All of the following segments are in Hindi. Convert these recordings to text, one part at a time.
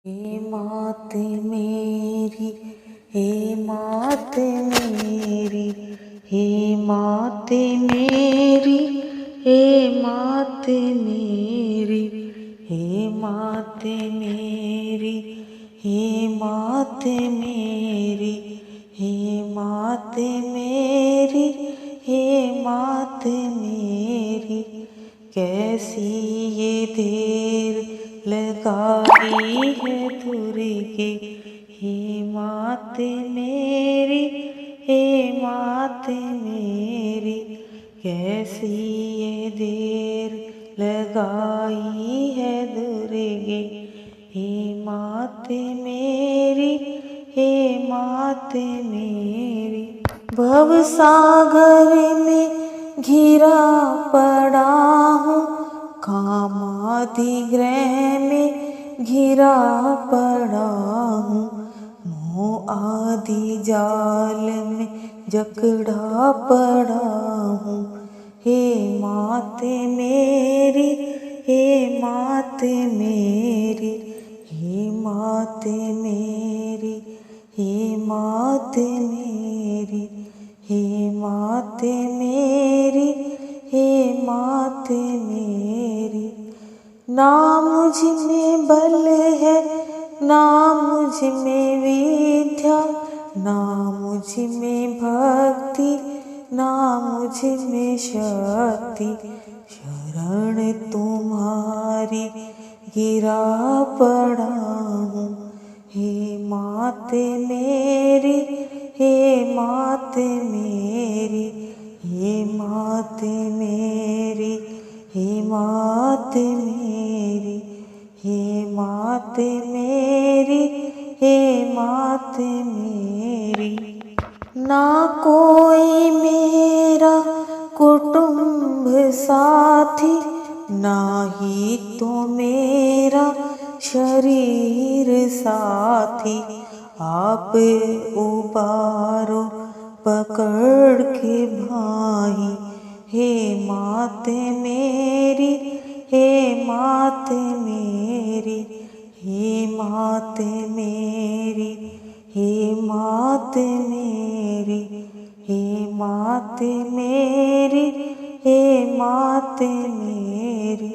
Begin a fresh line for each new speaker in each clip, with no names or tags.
हे मात मेरी, हे मात मेरी, हे मात मेरी, हे मात मेरी, हे मात मेरी, हे मात मेरी, हे मात मेरी, हे मात मेरी। कैसी ये देर लगाई है दुर्गे, हे मात मेरी, हे मात मेरी। कैसी ये देर लगाई है दुर्गे, हे मात मेरी, हे मात मेरी। भवसागर में घिरा पड़ा हूँ, कामादिगृह में घिरा पड़ा हूँ, मोह आदि जाल में जकड़ा पड़ा हूँ। हे मात मेरी, हे मात मेरी, हे मात मेरी, हे मात मेरी, हे मात मेरी, हे मात मेरी। ना मुझ में बल है, ना मुझ में विद्या, ना मुझ में भक्ति, ना मुझ में शक्ति। शरण तुम्हारी गिरा पड़ा हूँ, हे मात मेरी, हे मात मेरी, हे मात मेरी, हे मात मेरी, हे मात मेरी, हे मात मेरी। ना कोई मेरा कुटुंब साथी, ना ही तो मेरा शरीर साथी। आप उबारो पकड़ के भाई, हे मात मेरी, हे मात मेरी, हे मात मेरी, हे मात मेरी, हे मात मेरी, हे मात मेरी।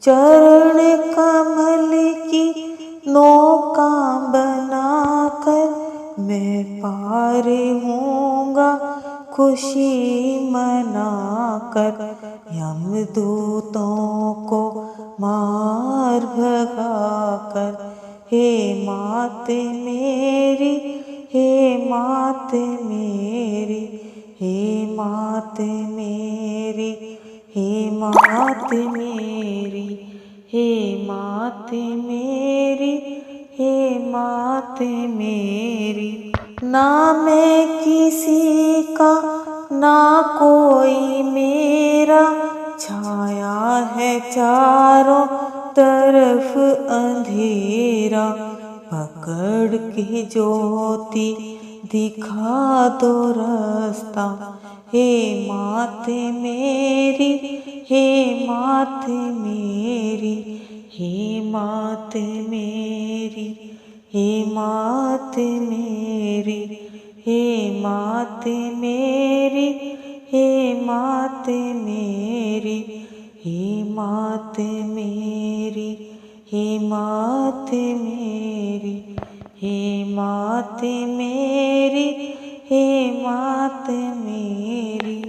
चरण कमल की नौका बनाकर मैं पार होऊंगा खुशी मनाकर। यमदूतों को मार भगाकर, हे मात मेरी, हे मात मेरी, हे मात मेरी, हे मात मेरी, हे मात मेरी, हे मात मेरी। ना मैं किसी का, ना कोई मेरा, छाया है चारों तरफ अंधेरा। पकड़ के ज्योति दिखा दो रास्ता, हे मात मेरी, हे मात मेरी, हे मात मेरी, हे मात मेरी, हे मात मेरी, हे मात मेरी, हे मात मेरी, हे मात मेरी, हे मात मेरी, हे मात मेरी।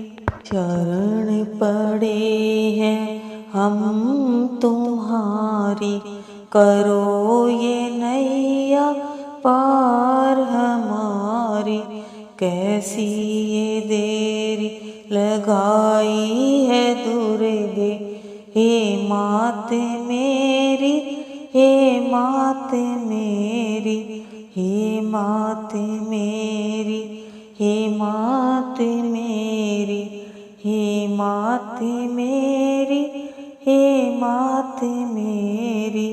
शरण पड़े हैं हम तुम्हारी, करो ये नैया पार हमारी। कैसी ये देरी लगाई है दुर्गे, हे मात मेरी, हे मात मेरी, हे मात मेरी, हे मात मेरी, हे मात मेरी, हे मात मेरी।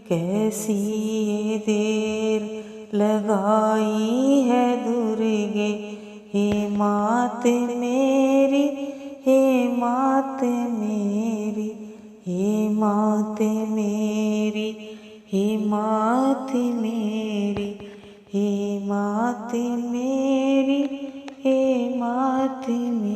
कैसी ये देर लगाई है दुर्गे, हे मात मेरी, हे मात मेरी, हे मात मेरी, हे मात मेरी, हे मात मेरी, हे मात मेरी।